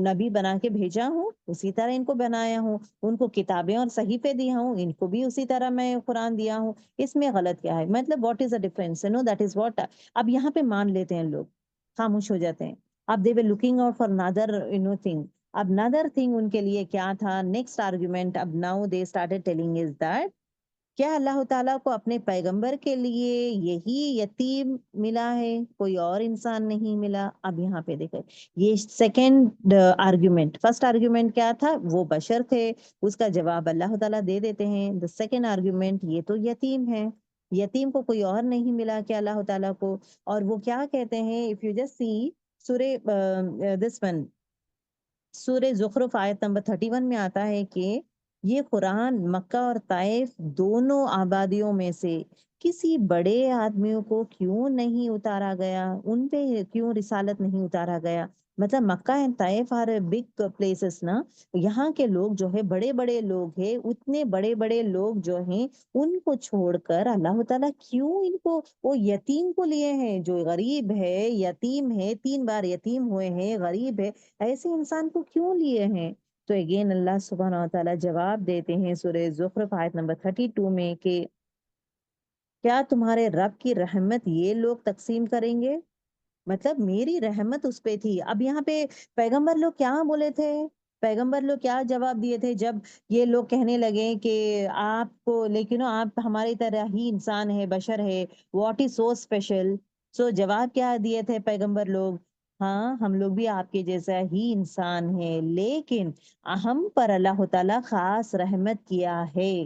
نبی بنا کے بھیجا ہوں، اسی طرح ان کو بنایا ہوں. ان کو کتابیں اور صحیفے دیا ہوں، ان کو بھی اسی طرح میں قرآن دیا ہوں. اس میں غلط کیا ہے، مطلب what is the difference, that is what. اب یہاں پہ مان لیتے ہیں لوگ، خاموش ہو جاتے ہیں. اب they were looking out for another thing. اب نادر تھنگ ان کے لیے کیا تھا، نیکسٹ آرگیومنٹ. اب now they started telling us that, کیا اللہ تعالیٰ کو اپنے پیغمبر کے لیے یہی یتیم ملا ہے، کوئی اور انسان نہیں ملا. اب یہاں پہ دیکھیں، یہ سیکنڈ آرگیومنٹ. فرسٹ آرگیومنٹ کیا تھا، وہ بشر تھے، اس کا جواب اللہ تعالیٰ دے دیتے ہیں. دا سیکنڈ آرگیومنٹ، یہ تو یتیم ہے، یتیم کو کوئی اور نہیں ملا کیا اللہ تعالیٰ کو. اور وہ کیا کہتے ہیں، اف یو جسٹ سی سورہ دس ون، سورہ زخرف آیت نمبر 31 میں آتا ہے کہ یہ قرآن مکہ اور طائف دونوں آبادیوں میں سے کسی بڑے آدمیوں کو کیوں نہیں اتارا گیا، ان پہ کیوں رسالت نہیں اتارا گیا. مطلب Mecca and Taif are big places نا، یہاں کے لوگ جو ہے بڑے بڑے لوگ ہیں، اتنے بڑے بڑے لوگ جو ہیں ان کو چھوڑ کر اللہ تعالیٰ کیوں ان کو، وہ یتیم کو لیے ہیں، جو غریب ہے، یتیم ہے، 3 بار یتیم ہوئے ہیں، غریب ہے، ایسے انسان کو کیوں لیے ہیں. تو اگین اللہ سبحانہ و تعالیٰ جواب دیتے ہیں سورہ زخرف آیت نمبر 32 میں کہ کیا تمہارے رب کی رحمت یہ لوگ تقسیم کریں گے. مطلب میری رحمت اس پہ تھی. اب یہاں پہ پیغمبر لوگ کیا بولے تھے، پیغمبر لوگ کیا جواب دیے تھے جب یہ لوگ کہنے لگے کہ آپ کو، لیکن آپ ہماری طرح ہی انسان ہے، بشر ہے، واٹ از سو اسپیشل. سو جواب کیا دیے تھے پیغمبر لوگ हाँ हम लोग भी आपके जैसा ही इंसान है, लेकिन हम पर अल्लाह ताला खास रहमत किया है।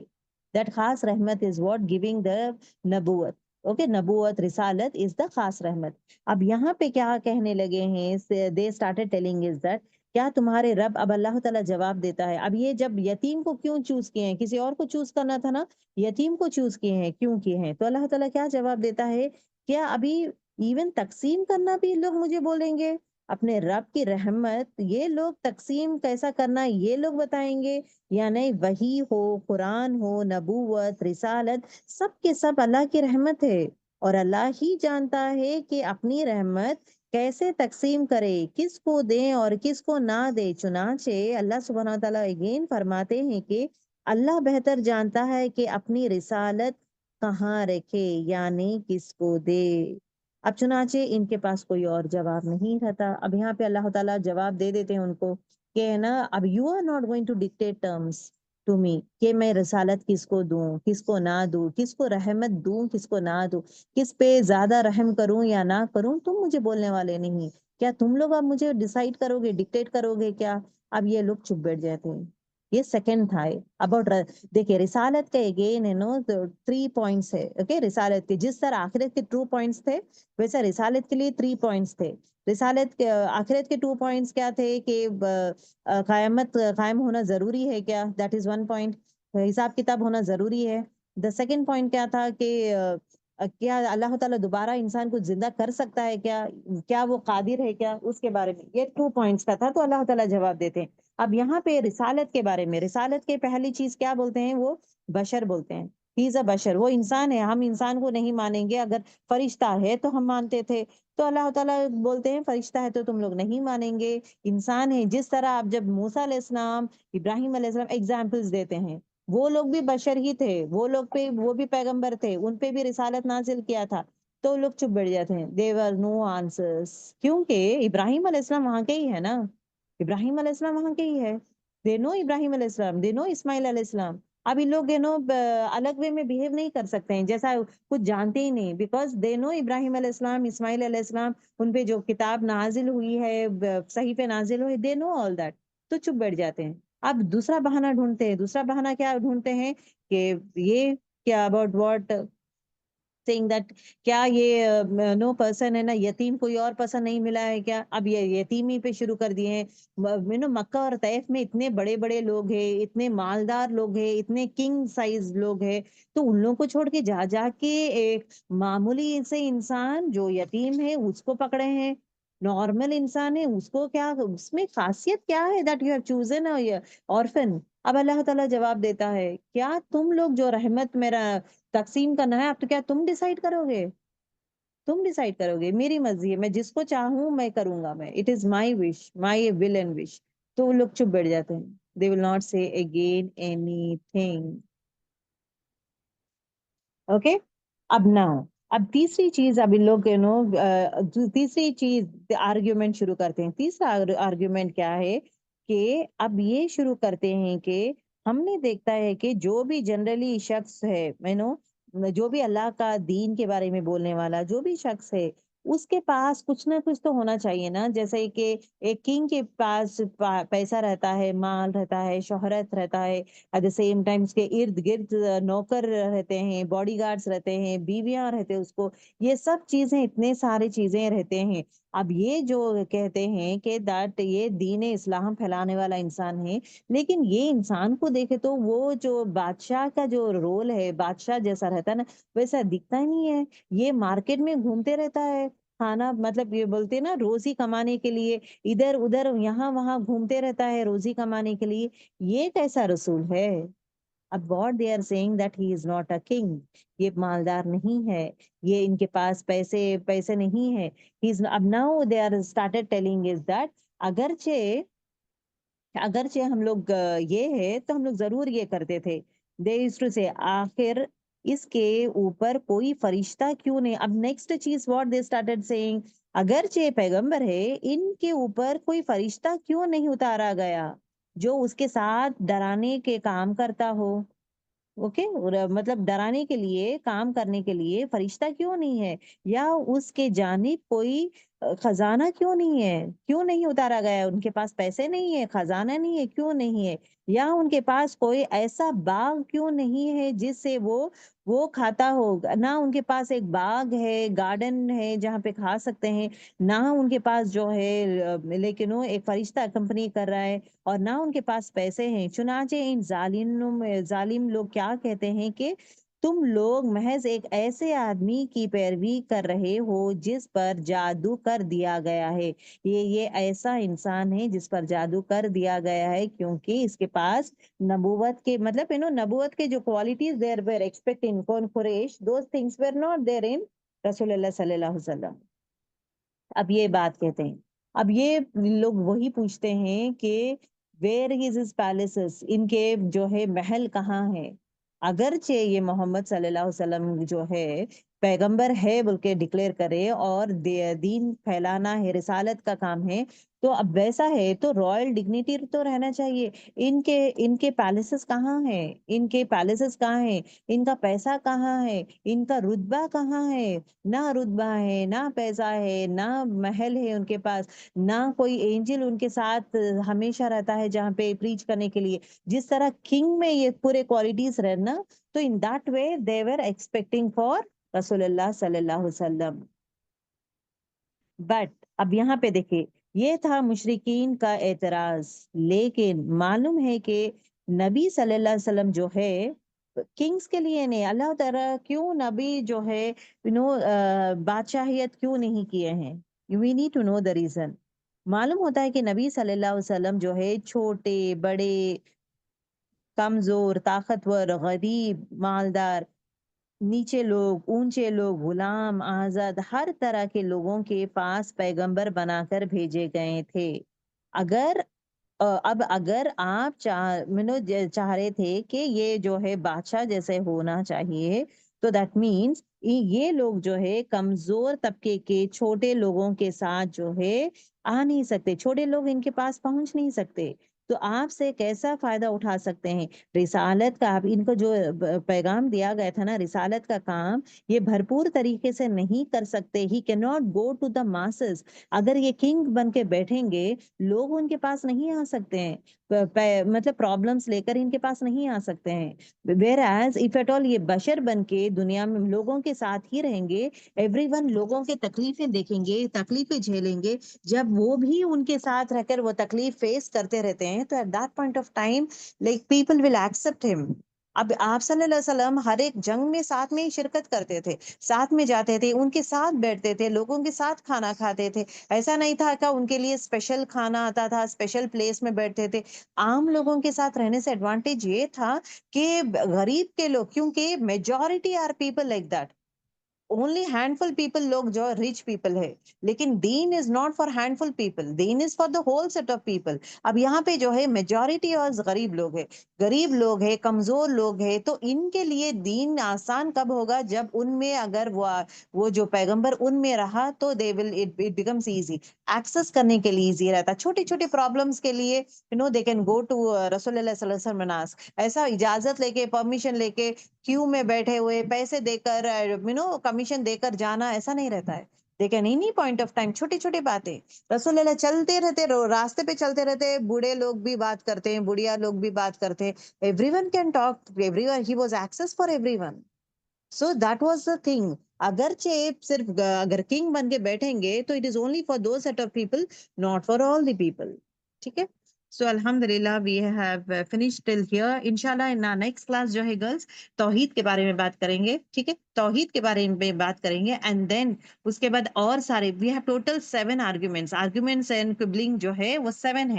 दैट खास रहमत इज व्हाट गिविंग द नबूवत। ओके, नबूवत रिसालत इज द खास रहमत। अब यहाँ पे क्या कहने लगे हैं, they started telling is that, क्या तुम्हारे रब, अब अल्लाह ताला जवाब देता है। अब ये जब यतीम को क्यों चूज किए हैं, किसी और को चूज करना था ना, यतीम को चूज किए हैं, क्यों किए हैं? तो अल्लाह ताला क्या जवाब देता है, क्या अभी इवन तकसीम करना भी लोग मुझे बोलेंगे? अपने रब की रहमत ये लोग तकसीम कैसा करना ये लोग बताएंगे? या नहीं, वही हो, कुरान हो, नबूवत, रिसालत, सब के सब अल्लाह की रहमत है। और अल्लाह ही जानता है कि अपनी रहमत कैसे तकसीम करे, किसको दे और किसको ना दे। चुनाचे अल्लाह सुब्हानहू व तआला अगेन फरमाते हैं कि अल्लाह बेहतर जानता है कि अपनी रिसालत कहाँ रखे, यानी किसको दे। अब चुनाचे इनके पास कोई और जवाब नहीं रहता। अब यहाँ पे अल्लाह ताला जवाब दे देते हैं उनको कि है ना, अब you are not going to dictate terms to me कि मैं रिसालत किसको दूं, किसको ना दूं, किसको रहमत दूं, किसको ना दूं, किस पे ज्यादा रहम करूं या ना करूं, तुम मुझे बोलने वाले नहीं। क्या तुम लोग अब मुझे डिसाइड करोगे, डिक्टेट करोगे क्या? अब ये लोग चुप बैठ जाते हैं। ये सेकंड था अबाउट, देखिए रिसालत के अगेन है नो 3 पॉइंट्स है। ओके, रिसालत के जिस तरह आखिरत के 2 पॉइंट्स थे, वैसे रिसालत के लिए 3 पॉइंट्स थे। रिसालत के आखिरत के 2 पॉइंट्स क्या थे कि क़यामत कायम होना जरूरी है क्या, दैट इज 1 पॉइंट। हिसाब किताब होना जरूरी है। द सेकंड पॉइंट क्या था कि क्या अल्लाह ताला दोबारा इंसान को जिंदा कर सकता है क्या, क्या वो कादिर है क्या, उसके बारे में ये 2 पॉइंट्स का था। तो अल्लाह ताला जवाब देते हैं। अब यहाँ पे रिसालत के बारे में, रिसालत के पहली चीज क्या बोलते हैं वो, बशर बोलते हैं। ही इज अ बशर, वो इंसान है, हम इंसान को नहीं मानेंगे। अगर फरिश्ता है तो हम मानते थे, तो अल्लाह ताला बोलते हैं फरिश्ता है तो तुम लोग नहीं मानेंगे, इंसान है। जिस तरह आप जब मूसा अलैहिस्सलाम, इब्राहिम अलैहिस्सलाम एग्जाम्पल्स देते हैं, वो लोग भी बशर ही थे, वो लोग पे वो भी पैगंबर थे, उन पे भी रिसालत नाजिल किया था। तो लोग चुप बैठ जाते हैं, देवर नो आंसर्स, क्योंकि इब्राहिम अलैहिस्सलाम वहां के ही है ना, इब्राहिम अलैहिस्सलाम वहां के ही है। दे नो इब्राहिम अलैहिस्सलाम, दे नो इस्माइल अलैहिस्सलाम। अब इन लोग अलग वे में बिहेव नहीं कर सकते हैं, जैसा कुछ जानते ही नहीं, बिकॉज दे नो इब्राहिम अलैहिस्सलाम, इस्माइल अलैहिस्सलाम, उन पे जो किताब नाजिल हुई है, सही पे नाजिल हुई, दे नो ऑल दैट। तो चुप बैठ जाते हैं। अब दूसरा बहाना ढूंढते हैं। दूसरा बहाना क्या ढूंढते हैं कि ये क्या अबाउट व्हाट सेइंग दैट, क्या ये नो पर्सन है ना, यतीम कोई और पसंद नहीं मिला है क्या? अब ये यतीमी पे शुरू कर दिए हैं। मक्का और तैफ में इतने बड़े बड़े लोग हैं, इतने मालदार लोग हैं, इतने किंग साइज लोग हैं, तो उन लोगों को छोड़ के जा जाके एक मामूली से इंसान जो यतीम है उसको पकड़े हैं। नॉर्मल इंसान है उसको, क्या उसमें खासियत क्या है that you have chosen orphan? अब अल्लाह ताला जवाब देता है, क्या तुम लोग जो रहमत मेरा तकसीम करना है, अब तो क्या तुम डिसाइड करोगे? तुम डिसाइड करोगे, मेरी मर्जी है, मैं जिसको चाहूं मैं करूंगा, मैं it is my wish, my will and wish. तो वो लोग चुप बैठ जाते हैं, दे विल नॉट से अगेन एनीथिंग। ओके, अब नाउ, अब तीसरी चीज, अब इन लोग तीसरी चीज आर्ग्यूमेंट शुरू करते हैं। तीसरा आर्ग्यूमेंट क्या है कि अब ये शुरू करते हैं कि हमने देखता है कि जो भी जनरली शख्स है, जो भी अल्लाह का दीन के बारे में बोलने वाला जो भी शख्स है, उसके पास कुछ ना कुछ तो होना चाहिए ना। जैसे कि एक किंग के पास पैसा रहता है, माल रहता है, शोहरत रहता है, एट द सेम टाइम उसके इर्द गिर्द नौकर रहते हैं, बॉडीगार्ड्स रहते हैं, बीवियां रहते हैं उसको, ये सब चीजें, इतने सारी चीजें रहते हैं। अब ये जो कहते हैं कि दैट ये दीन इस्लाम फैलाने वाला इंसान है, लेकिन ये इंसान को देखे तो वो जो बादशाह का जो रोल है, बादशाह जैसा रहता है ना, वैसा दिखता ही नहीं है। ये मार्केट में घूमते रहता है, खाना मतलब ये बोलते हैं ना रोजी कमाने के लिए, इधर उधर यहाँ वहां घूमते रहता है रोजी कमाने के लिए। ये कैसा रसूल है? अब God they are saying that he is not a king, ये मालदार नहीं है, ये इनके पास पैसे पैसे नहीं है। ही इज, अब now they are started telling is that, अगरचे अगरचे हम लोग ये है तो हम लोग जरूर ये करते थे। दे यूज्ड टू से, आखिर इसके ऊपर कोई फरिश्ता क्यों नहीं? अब नेक्स्ट चीज व्हाट दे स्टार्टेड सेइंग, अगरचे पैगंबर है, इनके ऊपर कोई फरिश्ता क्यों नहीं उतारा गया जो उसके साथ डराने के काम करता हो? ओके, और मतलब डराने के लिए, काम करने के लिए फरिश्ता क्यों नहीं है? या उसके जानिब कोई खजाना क्यों नहीं है? क्यों नहीं उतारा गया? उनके पास पैसे नहीं है, खजाना नहीं है, क्यों नहीं है? या उनके पास कोई ऐसा बाग क्यों नहीं है जिससे वो खाता हो? ना उनके पास एक बाग है, गार्डन है जहाँ पे खा सकते हैं, ना उनके पास जो है लेकिन वो एक फरिश्ता कंपनी कर रहा है, और ना उनके पास पैसे हैं। चुनाचे इन जालिम लोग क्या कहते हैं कि तुम लोग महज एक ऐसे आदमी की पैरवी कर रहे हो जिस पर जादू कर दिया गया है। ये ऐसा इंसान है जिस पर जादू कर दिया गया है, क्योंकि इसके पास नबूवत के मतलब नबूवत के जो qualities there were expect in कौन कुरैश, those things were not there in रसूलुल्लाह सल्लल्लाहु अलैहि वसल्लम। अब ये बात कहते हैं। अब ये लोग वही पूछते हैं कि वेयर इज हिज पैलेसेस, इनके जो है महल कहाँ है? अगरचे ये मोहम्मद सल्लल्लाहु अलैहि वसल्लम जो है पैगंबर है बोल के डिक्लेयर करे और दीन फैलाना है, रिसालत का काम है, तो अब वैसा है तो रॉयल डिग्निटी तो रहना चाहिए। इनके इनके पैलेसेस कहाँ है? इनके पैलेसेस कहाँ है? इनका पैसा कहाँ है? इनका रुतबा कहाँ है? ना रुतबा है, ना पैसा है, ना महल है उनके पास, ना कोई एंजल उनके साथ हमेशा रहता है जहाँ पे प्रीच करने के लिए। जिस तरह किंग में ये पूरे क्वालिटीज रहना, तो in that way they were expecting for रसूलुल्लाह सल्लल्लाहु अलैहि वसल्लम। बट अब यहाँ पे देखिए, ये था मुशरिकीन का एतराज। लेकिन मालूम है कि नबी सल्लल्लाहु अलैहि वसल्लम जो है किंग्स के लिए नहीं, अल्लाह ताला क्यों नबी जो है बादशाहियत क्यों नहीं किए हैं? We need to know the reason. मालूम होता है कि नबी सल्लल्लाहु अलैहि वसल्लम जो है छोटे बड़े, कमजोर ताकतवर, गरीब मालदार, नीचे लोग ऊंचे लोग, गुलाम आजाद, हर तरह के लोगों के पास पैगंबर बनाकर भेजे गए थे। अगर अब अगर आप चाह रहे थे कि ये जो है बादशाह जैसे होना चाहिए, तो दैट मीन्स ये लोग जो है कमजोर तबके के छोटे लोगों के साथ जो है आ नहीं सकते, छोटे लोग इनके पास पहुंच नहीं सकते, तो आपसे कैसा फायदा उठा सकते हैं? रिसालत का आप इनको जो पैगाम दिया गया था ना, रिसालत का काम ये भरपूर तरीके से नहीं कर सकते। He can not go to the masses. अगर ये किंग बन के बैठेंगे, लोग उनके पास नहीं आ सकते हैं, मतलब प्रॉब्लम्स लेकर इनके पास नहीं आ सकते हैं। Whereas if at all ये बशर बन के दुनिया में लोगों के साथ ही रहेंगे, एवरीवन लोगों के तकलीफें देखेंगे, तकलीफें झेलेंगे, जब वो भी उनके साथ रहकर वो तकलीफ फेस करते रहते हैं, तो at that point of time like people will accept him. अब आप सल्लल्लाहु अलैहि वसल्लम हर एक जंग में साथ में ही शिरकत करते थे, साथ में जाते थे, उनके साथ बैठते थे, लोगों के साथ खाना खाते थे। ऐसा नहीं था कि उनके लिए स्पेशल खाना आता था, स्पेशल प्लेस में बैठते थे। आम लोगों के साथ रहने से एडवांटेज ये था कि गरीब के लोग, क्योंकि majority are people like that, only handful people लोग जो रिच पीपल है, लेकिन दीन is not for handful people, दीन is for the whole set of people. अब यहाँ पे जो है मेजॉरिटी और गरीब लोग है, गरीब लोग है, कमजोर लोग है, तो इनके लिए दीन आसान कब होगा? जब उनमें अगर वो जो पैगंबर उनमें रहा, तो they will it becomes easy, access करने के लिए इजी रहता। छोटे छोटे प्रॉब्लम्स के लिए दे कैन गो टू रसूलुल्लाह सल्लल्लाहु अलैहि वसल्लम, ऐसा इजाजत लेके परमिशन लेके क्यू में बैठे हुए पैसे देकर कमीशन देकर जाना ऐसा नहीं रहता है। They can any point of time, छोटी छोटी बातें रसूलुल्लाह चलते रहते, रास्ते पे चलते रहते, बूढ़े लोग भी बात करते हैं, बुढ़िया लोग भी बात करते हैं, everyone can talk, everyone he was access for everyone. So that was the thing. अगरचे सिर्फ अगर किंग बन के बैठेंगे, तो it is only for those set of people, not for all the people. ठीक है। सो अल्हम्दुलिल्लाह we have finished till here. इंशाल्लाह इन नेक्स्ट क्लास जो है गर्ल्स, तौहीद के बारे में बात करेंगे। ठीक है, तौहीद के बारे में बात करेंगे, एंड देन उसके बाद और सारे we have total 7 arguments, arguments and quibbling जो है वो 7 है।